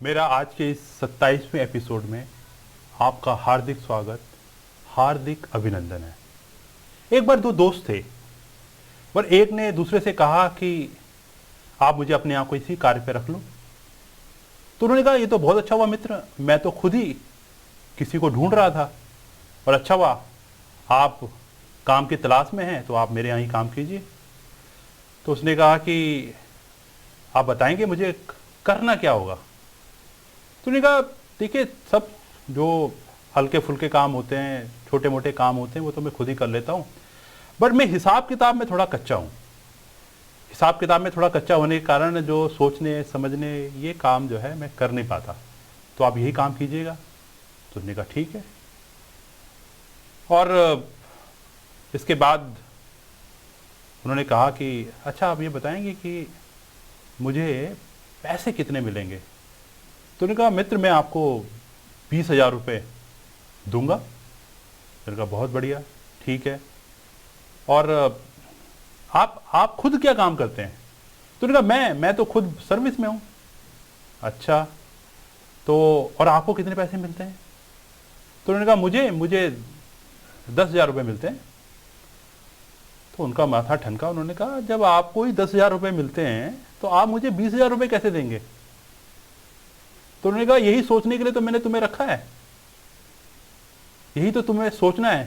मेरा आज के इस 27वें एपिसोड में आपका हार्दिक स्वागत, हार्दिक अभिनंदन है। एक बार दो दोस्त थे, पर एक ने दूसरे से कहा कि आप मुझे अपने यहाँ कोई इसी कार्य पे रख लो। तो उन्होंने कहा ये तो बहुत अच्छा हुआ मित्र, मैं तो खुद ही किसी को ढूंढ रहा था, और अच्छा हुआ आप काम की तलाश में हैं तो आप मेरे यहाँ ही काम कीजिए। तो उसने कहा कि आप बताएंगे मुझे करना क्या होगा। तो उन्होंने कहा देखिए, सब जो हल्के फुल्के काम होते हैं, छोटे मोटे काम होते हैं, वो तो मैं खुद ही कर लेता हूँ, बट मैं हिसाब किताब में थोड़ा कच्चा हूँ। हिसाब किताब में थोड़ा कच्चा होने के कारण जो सोचने समझने ये काम जो है मैं कर नहीं पाता, तो आप यही काम कीजिएगा। तो उसने कहा ठीक है। और इसके बाद उन्होंने कहा कि अच्छा आप ये बताएंगे कि मुझे पैसे कितने मिलेंगे। तो उन्होंने कहा मित्र मैं आपको 20,000 रुपये दूंगा। मैंने कहा बहुत बढ़िया, ठीक है। और आप खुद क्या काम करते हैं। तो उन्होंने कहा मैं तो खुद सर्विस में हूँ। अच्छा, तो और आपको कितने पैसे मिलते हैं। तो उन्होंने कहा मुझे 10,000 रुपये मिलते हैं। तो उनका माथा ठनका। उन्होंने कहा जब आपको ही 10,000 रुपये मिलते हैं तो आप मुझे 20,000 रुपये कैसे देंगे। तो उन्होंने कहा यही सोचने के लिए तो मैंने तुम्हें रखा है, यही तो तुम्हें सोचना है।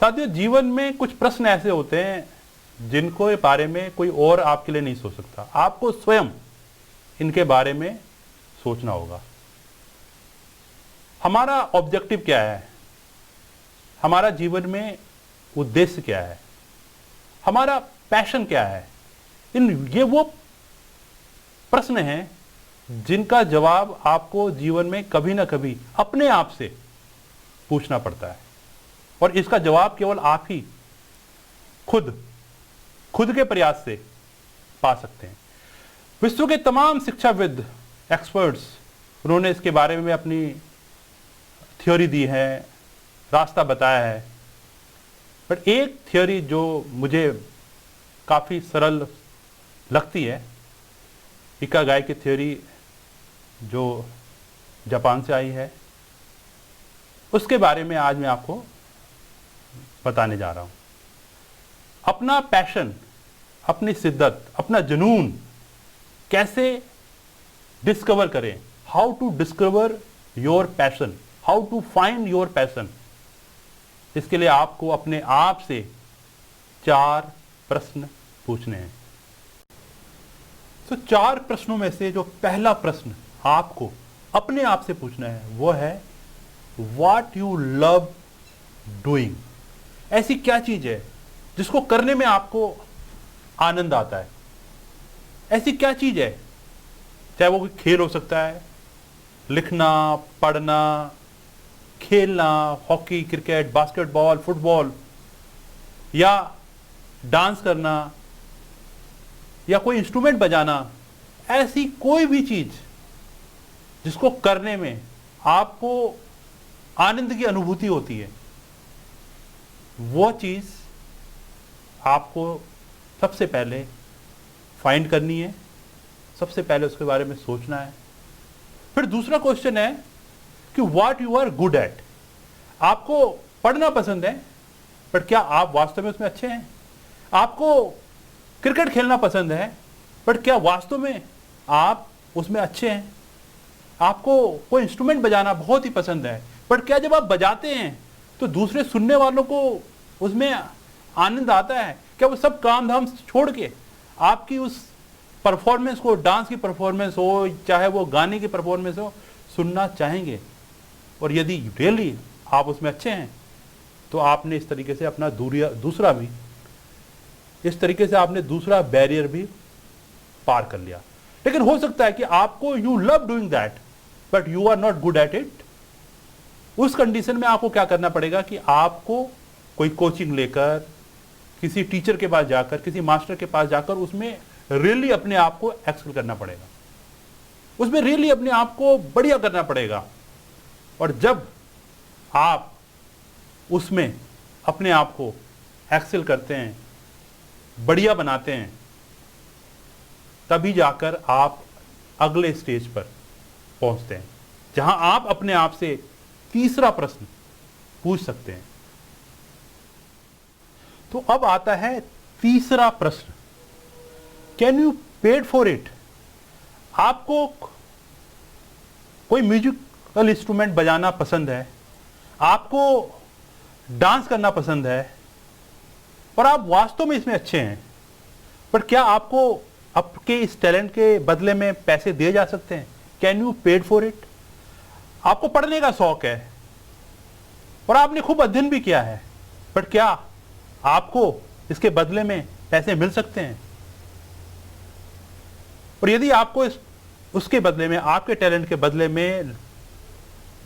साथियों, जीवन में कुछ प्रश्न ऐसे होते हैं जिनको बारे में कोई और आपके लिए नहीं सोच सकता, आपको स्वयं इनके बारे में सोचना होगा। हमारा ऑब्जेक्टिव क्या है, हमारा जीवन में उद्देश्य क्या है, हमारा पैशन क्या है। ये वो प्रश्न हैं जिनका जवाब आपको जीवन में कभी ना कभी अपने आप से पूछना पड़ता है, और इसका जवाब केवल आप ही खुद के प्रयास से पा सकते हैं। विश्व के तमाम शिक्षाविद, एक्सपर्ट्स, उन्होंने इसके बारे में अपनी थ्योरी दी है, रास्ता बताया है। बट एक थ्योरी जो मुझे काफ़ी सरल लगती है, इकागाई की थ्योरी, जो जापान से आई है, उसके बारे में आज मैं आपको बताने जा रहा हूं। अपना पैशन, अपनी शिद्दत, अपना जुनून कैसे डिस्कवर करें, how to discover your passion, how to find your passion. इसके लिए आपको अपने आप से 4 प्रश्न पूछने हैं। तो 4 प्रश्नों में से जो पहला प्रश्न आपको अपने आप से पूछना है वो है व्हाट यू लव डूइंग। ऐसी क्या चीज है जिसको करने में आपको आनंद आता है। ऐसी क्या चीज है, चाहे वो कोई खेल हो सकता है, लिखना, पढ़ना, खेलना, हॉकी, क्रिकेट, बास्केटबॉल, फुटबॉल, या डांस करना, या कोई इंस्ट्रूमेंट बजाना। ऐसी कोई भी चीज जिसको करने में आपको आनंद की अनुभूति होती है, वो चीज आपको सबसे पहले फाइंड करनी है, सबसे पहले उसके बारे में सोचना है। फिर दूसरा क्वेश्चन है कि what you are good at. आपको पढ़ना पसंद है, पर क्या आप वास्तव में उसमें अच्छे हैं। आपको क्रिकेट खेलना पसंद है, पर क्या वास्तव में आप उसमें अच्छे हैं। आपको कोई इंस्ट्रूमेंट बजाना बहुत ही पसंद है, पर क्या जब आप बजाते हैं तो दूसरे सुनने वालों को उसमें आनंद आता है। क्या वो सब काम धाम छोड़ के आपकी उस परफॉर्मेंस को, डांस की परफॉर्मेंस हो चाहे वो गाने की परफॉर्मेंस हो, सुनना चाहेंगे। और यदि रियली आप उसमें अच्छे हैं तो आपने इस तरीके से अपना दूसरा बैरियर भी पार कर लिया। लेकिन हो सकता है कि आपको you love doing that but you are not good at it. उस कंडीशन में आपको क्या करना पड़ेगा कि आपको कोई कोचिंग लेकर, किसी टीचर के पास जाकर, किसी मास्टर के पास जाकर उसमें रियली अपने आप को एक्सेल करना पड़ेगा, उसमें रियली अपने आप को बढ़िया करना पड़ेगा। और जब आप उसमें अपने आप को एक्सेल करते हैं, बढ़िया बनाते हैं, तभी जाकर आप अगले स्टेज पर पहुंचते हैं, जहां आप अपने आप से तीसरा प्रश्न पूछ सकते हैं। तो अब आता है तीसरा प्रश्न, can you paid for it? आपको कोई म्यूजिकल इंस्ट्रूमेंट बजाना पसंद है, आपको डांस करना पसंद है और आप वास्तव में इसमें अच्छे हैं, पर क्या आपको आपके इस टैलेंट के बदले में पैसे दिए जा सकते हैं? Can you paid for it? आपको पढ़ने का शौक है और आपने खूब अध्ययन भी किया है, पर क्या आपको इसके बदले में पैसे मिल सकते हैं? और यदि आपको उसके बदले में, आपके टैलेंट के बदले में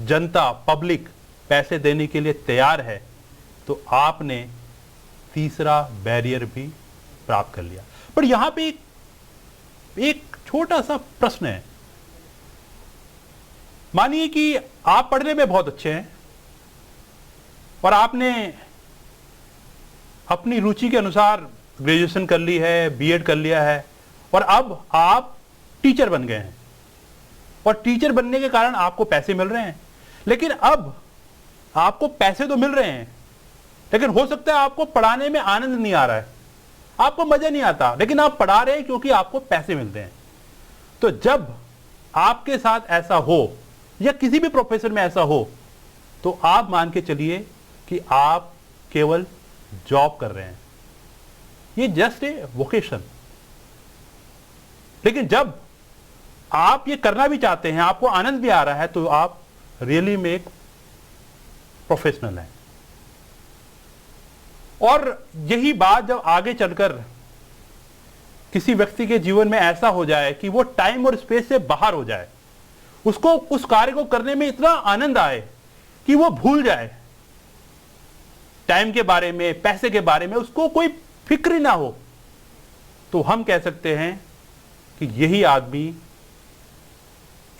जनता, पब्लिक पैसे देने के लिए तैयार है, तो आपने तीसरा बैरियर भी प्राप्त कर लिया। पर यहां पे एक छोटा सा प्रश्न है। मानिए कि आप पढ़ने में बहुत अच्छे हैं और आपने अपनी रुचि के अनुसार ग्रेजुएशन कर ली है, बीएड कर लिया है और अब आप टीचर बन गए हैं और टीचर बनने के कारण आपको पैसे मिल रहे हैं। लेकिन अब आपको पैसे तो मिल रहे हैं, लेकिन हो सकता है आपको पढ़ाने में आनंद नहीं आ रहा है, आपको मजा नहीं आता, लेकिन आप पढ़ा रहे हैं क्योंकि आपको पैसे मिलते हैं। तो जब आपके साथ ऐसा हो या किसी भी प्रोफेशन में ऐसा हो, तो आप मान के चलिए कि आप केवल जॉब कर रहे हैं, ये जस्ट ए वोकेशन। लेकिन जब आप ये करना भी चाहते हैं, आपको आनंद भी आ रहा है, तो आप रियली में एक प्रोफेशनल हैं। और यही बात जब आगे चलकर किसी व्यक्ति के जीवन में ऐसा हो जाए कि वो टाइम और स्पेस से बाहर हो जाए, उसको उस कार्य को करने में इतना आनंद आए कि वो भूल जाए टाइम के बारे में, पैसे के बारे में, उसको कोई फिक्र ना हो, तो हम कह सकते हैं कि यही आदमी,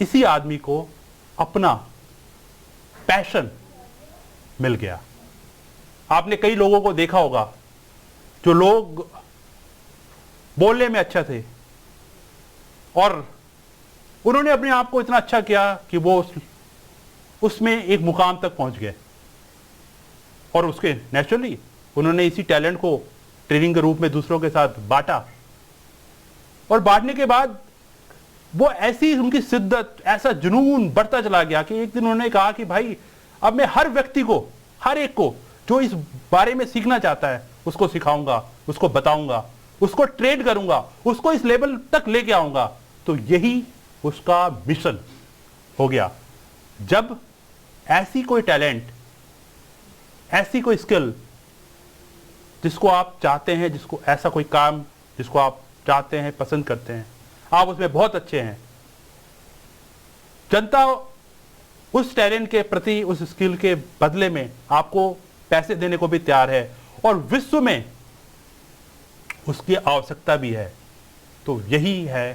इसी आदमी को अपना पैशन मिल गया। आपने कई लोगों को देखा होगा जो लोग बोलने में अच्छा थे और उन्होंने अपने आप को इतना अच्छा किया कि वो उसमें एक मुकाम तक पहुंच गए और उसके नेचुरली उन्होंने इसी टैलेंट को ट्रेनिंग के रूप में दूसरों के साथ बांटा और बांटने के बाद वो ऐसी उनकी शिद्दत, ऐसा जुनून बढ़ता चला गया कि एक दिन उन्होंने कहा कि भाई अब मैं हर व्यक्ति को, हर एक को जो इस बारे में सीखना चाहता है उसको सिखाऊंगा, उसको बताऊंगा, उसको ट्रेन करूंगा, उसको इस लेवल तक लेके आऊंगा। तो यही उसका मिशन हो गया। जब ऐसी कोई टैलेंट, ऐसी कोई स्किल जिसको आप चाहते हैं, जिसको ऐसा कोई काम जिसको आप चाहते हैं, पसंद करते हैं, आप उसमें बहुत अच्छे हैं, जनता उस टैलेंट के प्रति, उस स्किल के बदले में आपको पैसे देने को भी तैयार है और विश्व में उसकी आवश्यकता भी है। तो यही है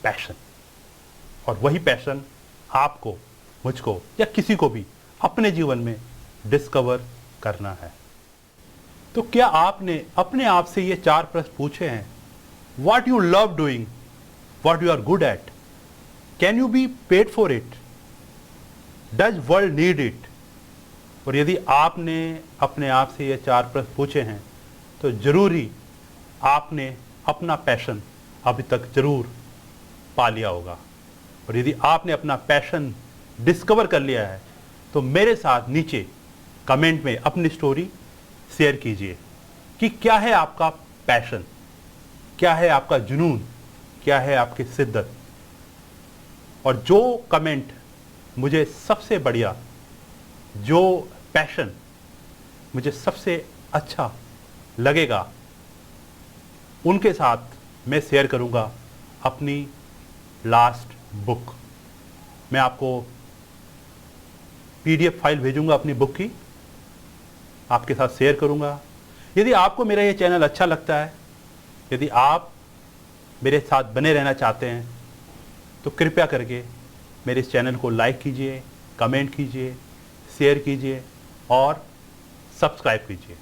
पैशन, और वही पैशन आपको, मुझको या किसी को भी अपने जीवन में डिस्कवर करना है। तो क्या आपने अपने आप से ये 4 प्रश्न पूछे हैं? What you love doing, what you are good at, can you be paid for it, does world need it? और यदि आपने अपने आप से ये 4 प्रश्न पूछे हैं तो जरूरी आपने अपना पैशन अभी तक जरूर पा लिया होगा। और यदि आपने अपना पैशन डिस्कवर कर लिया है तो मेरे साथ नीचे कमेंट में अपनी स्टोरी शेयर कीजिए कि क्या है आपका पैशन, क्या है आपका जुनून, क्या है आपकी शिद्दत। और जो कमेंट मुझे सबसे बढ़िया, जो पैशन मुझे सबसे अच्छा लगेगा, उनके साथ मैं शेयर करूंगा अपनी लास्ट बुक। मैं आपको PDF फाइल भेजूंगा अपनी बुक की, आपके साथ शेयर करूंगा। यदि आपको मेरा ये चैनल अच्छा लगता है, यदि आप मेरे साथ बने रहना चाहते हैं, तो कृपया करके मेरे इस चैनल को लाइक कीजिए, कमेंट कीजिए, शेयर कीजिए और सब्सक्राइब कीजिए।